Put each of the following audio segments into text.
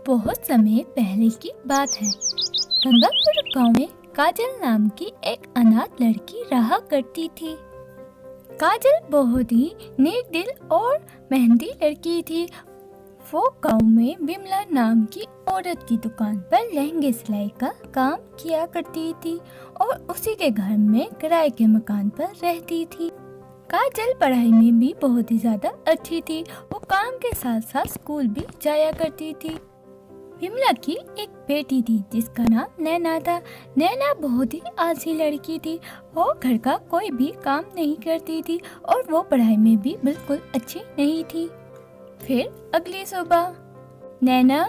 बहुत समय पहले की बात है। गंगापुर गांव में काजल नाम की एक अनाथ लड़की रहा करती थी। काजल बहुत ही नेक दिल और मेहनती लड़की थी। वो गांव में विमला नाम की औरत की दुकान पर लहंगे सिलाई का काम किया करती थी और उसी के घर में किराए के मकान पर रहती थी। काजल पढ़ाई में भी बहुत ही ज्यादा अच्छी थी। वो काम के साथ साथ स्कूल भी जाया करती थी। विमला की एक बेटी थी जिसका नाम नैना था। नैना बहुत ही आलसी लड़की थी। वो घर का कोई भी काम नहीं करती थी और वो पढ़ाई में भी बिल्कुल अच्छी नहीं थी। फिर अगली सुबह, नैना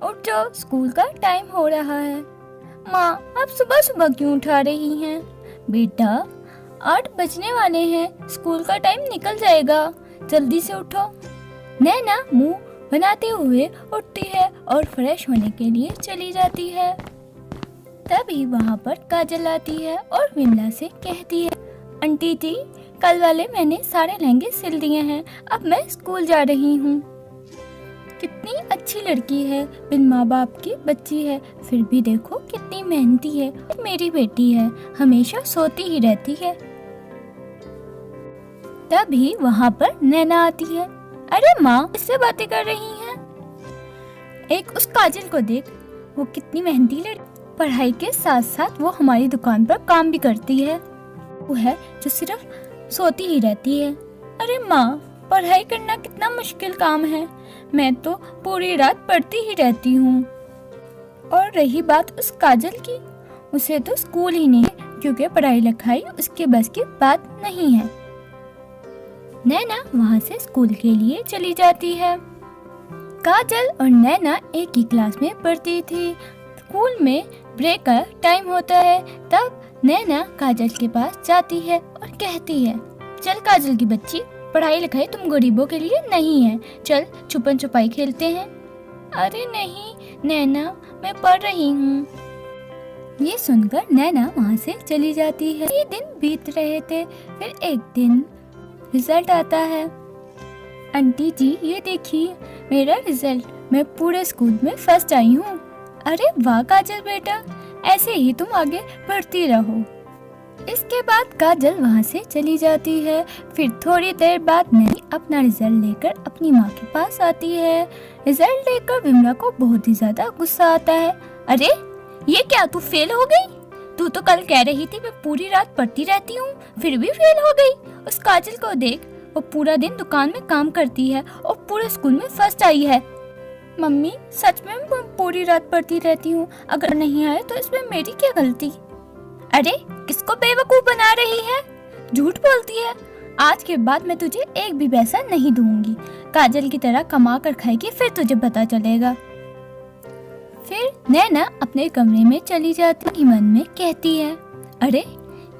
उठो, स्कूल का टाइम हो रहा है। माँ, आप सुबह सुबह क्यों उठा रही हैं? बेटा, 8 बजने वाले हैं, स्कूल का टाइम निकल जाएगा, जल्दी से उठो। नैना मुंह बनाते हुए उठती है और फ्रेश होने के लिए चली जाती है। तभी वहाँ पर काजल आती है और विमला से कहती है, आंटी जी, कल वाले मैंने सारे लहंगे सिल दिए हैं, अब मैं स्कूल जा रही हूँ। कितनी अच्छी लड़की है, बिन माँ बाप की बच्ची है, फिर भी देखो कितनी मेहनती है। मेरी बेटी है, हमेशा सोती ही रहती है। तभी वहाँ पर नैना आती है। अरे माँ, इससे बातें कर रही हैं? एक उस काजल को देख, वो कितनी मेहनती लड़की, पढ़ाई के साथ साथ वो हमारी दुकान पर काम भी करती है। वो है जो सिर्फ सोती ही रहती है। अरे माँ, पढ़ाई करना कितना मुश्किल काम है, मैं तो पूरी रात पढ़ती ही रहती हूँ। और रही बात उस काजल की, उसे तो स्कूल ही नहीं है क्योंकि पढ़ाई लिखाई उसके बस की बात नहीं है। नैना वहाँ से स्कूल के लिए चली जाती है। काजल और नैना एक ही क्लास में पढ़ती थी। स्कूल में ब्रेक का टाइम होता है, तब नैना काजल के पास जाती है और कहती है, चल काजल की बच्ची, पढ़ाई लिखाई तुम गरीबों के लिए नहीं है, चल छुपन छुपाई खेलते हैं। अरे नहीं नैना, मैं पढ़ रही हूँ। ये सुनकर नैना वहाँ से चली जाती है। ये दिन बीत रहे थे। फिर एक दिन रिजल्ट आता है। आंटी जी, ये देखिए मेरा रिजल्ट, मैं पूरे स्कूल में फर्स्ट आई हूँ। अरे वाह काजल बेटा, ऐसे ही तुम आगे बढ़ती रहो। इसके बाद काजल वहाँ से चली जाती है। फिर थोड़ी देर बाद नैनी अपना रिजल्ट लेकर अपनी माँ के पास आती है। रिजल्ट लेकर विमला को बहुत ही ज्यादा गुस्सा आता है। अरे ये क्या, तू फेल हो गई? तू तो कल कह रही थी मैं पूरी रात पढ़ती रहती हूँ, फिर भी फेल हो गई। उस काजल को देख, वो पूरा दिन दुकान में काम करती है और पूरे स्कूल में फर्स्ट आई है। मम्मी, सच में मैं पूरी रात पढ़ती रहती हूँ, अगर नहीं आए तो इसमें मेरी क्या गलती? अरे किसको बेवकूफ बना रही है, झूठ बोलती है। आज के बाद मैं तुझे एक भी पैसा नहीं दूंगी। काजल की तरह कमा कर खाएगी, फिर तुझे पता चलेगा। फिर नैना अपने कमरे में चली जाती, मन में कहती है, अरे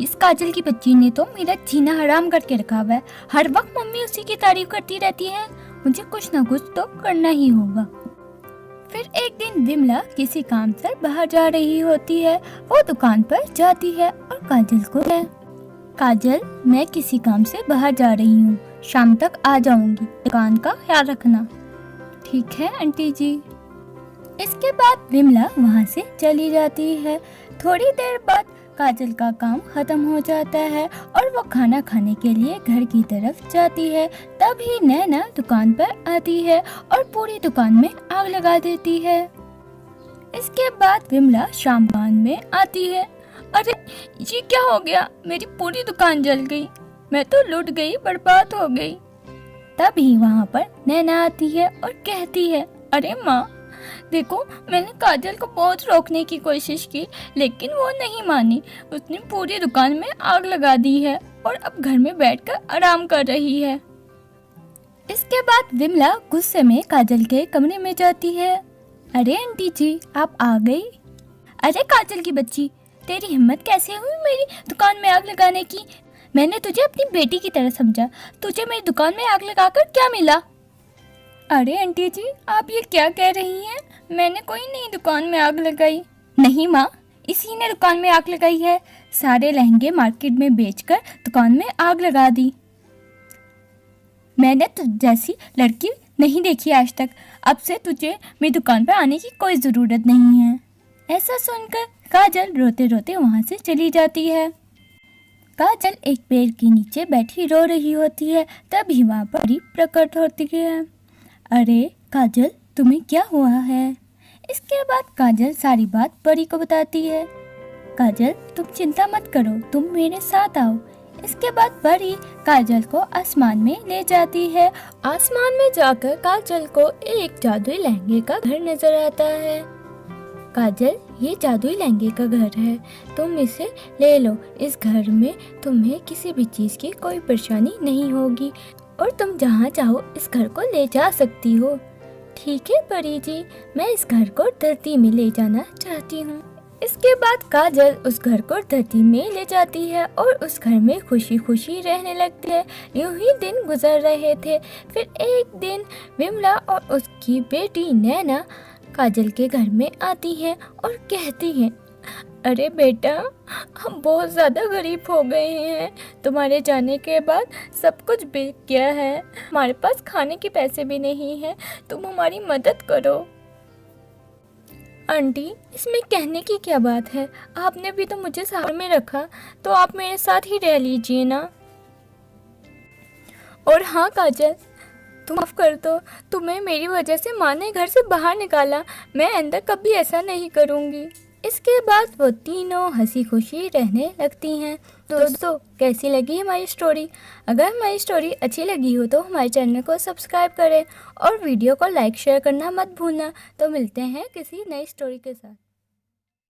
इस काजल की बच्ची ने तो मेरा जीना हराम करके रखा हुआ है। हर वक्त मम्मी उसी की तारीफ करती रहती है, मुझे कुछ ना कुछ तो करना ही होगा। फिर एक दिन विमला किसी काम से बाहर जा रही होती है। वो दुकान पर जाती है और काजल को है, काजल, मैं किसी काम से बाहर जा रही हूँ, शाम तक आ जाऊंगी, दुकान का ख्याल रखना। ठीक है आंटी जी। इसके बाद विमला वहाँ से चली जाती है। थोड़ी देर बाद काजल का काम खत्म हो जाता है और वो खाना खाने के लिए घर की तरफ जाती है। तभी नैना दुकान पर आती है और पूरी दुकान में आग लगा देती है। इसके बाद विमला शाम में आती है। अरे ये क्या हो गया, मेरी पूरी दुकान जल गई, मैं तो लुट गई, बर्बाद हो गई। तभी वहाँ पर नैना आती है और कहती है, अरे माँ देखो, मैंने काजल को बहुत रोकने की कोशिश की लेकिन वो नहीं मानी। उसने पूरी दुकान में आग लगा दी है और अब घर में बैठकर आराम कर रही है। इसके बाद विमला गुस्से में काजल के कमरे में जाती है। अरे आंटी जी, आप आ गई? अरे काजल की बच्ची, तेरी हिम्मत कैसे हुई मेरी दुकान में आग लगाने की? मैंने तुझे अपनी बेटी की तरह समझा, तुझे मेरी दुकान में आग लगाकर क्या मिला? अरे आंटी जी, आप ये क्या कह रही हैं? मैंने कोई नहीं दुकान में आग लगाई। नहीं माँ, इसी ने दुकान में आग लगाई है। सारे लहंगे मार्केट में बेचकर दुकान में आग लगा दी। मैंने तो जैसी लड़की नहीं देखी आज तक। अब से तुझे मेरी दुकान पर आने की कोई ज़रूरत नहीं है। ऐसा सुनकर काजल रोते रोते वहाँ से चली जाती है। काजल एक पेड़ के नीचे बैठी रो रही होती है। तभी वहाँ पर परी प्रकट होती है। अरे काजल, तुम्हें क्या हुआ है? इसके बाद काजल सारी बात परी को बताती है। काजल, तुम चिंता मत करो, तुम मेरे साथ आओ। इसके बाद परी काजल को आसमान में ले जाती है। आसमान में जाकर काजल को एक जादुई लहंगे का घर नजर आता है। काजल, ये जादुई लहंगे का घर है, तुम इसे ले लो। इस घर में तुम्हें किसी भी चीज़ की कोई परेशानी नहीं होगी और तुम जहाँ चाहो इस घर को ले जा सकती हो। ठीक है परी जी, मैं इस घर को धरती में ले जाना चाहती हूँ। इसके बाद काजल उस घर को धरती में ले जाती है और उस घर में खुशी खुशी रहने लगती है। यूं ही दिन गुजर रहे थे। फिर एक दिन विमला और उसकी बेटी नैना काजल के घर में आती हैं और कहती हैं, अरे बेटा, हम बहुत ज़्यादा गरीब हो गए हैं। तुम्हारे जाने के बाद सब कुछ बिक गया है, हमारे पास खाने के पैसे भी नहीं हैं, तुम हमारी मदद करो। आंटी, इसमें कहने की क्या बात है? आपने भी तो मुझे साथ में रखा, तो आप मेरे साथ ही रह लीजिए ना। और हाँ काजल, तुम माफ़ कर दो, तुम्हें मेरी वजह से माँ ने घर से बाहर निकाला। मैं अंदर कभी ऐसा नहीं करूँगी। इसके बाद वो तीनों हंसी खुशी रहने लगती हैं। दोस्तों, कैसी लगी हमारी स्टोरी? अगर हमारी स्टोरी अच्छी लगी हो तो हमारे चैनल को सब्सक्राइब करें और वीडियो को लाइक शेयर करना मत भूलना। तो मिलते हैं किसी नई स्टोरी के साथ।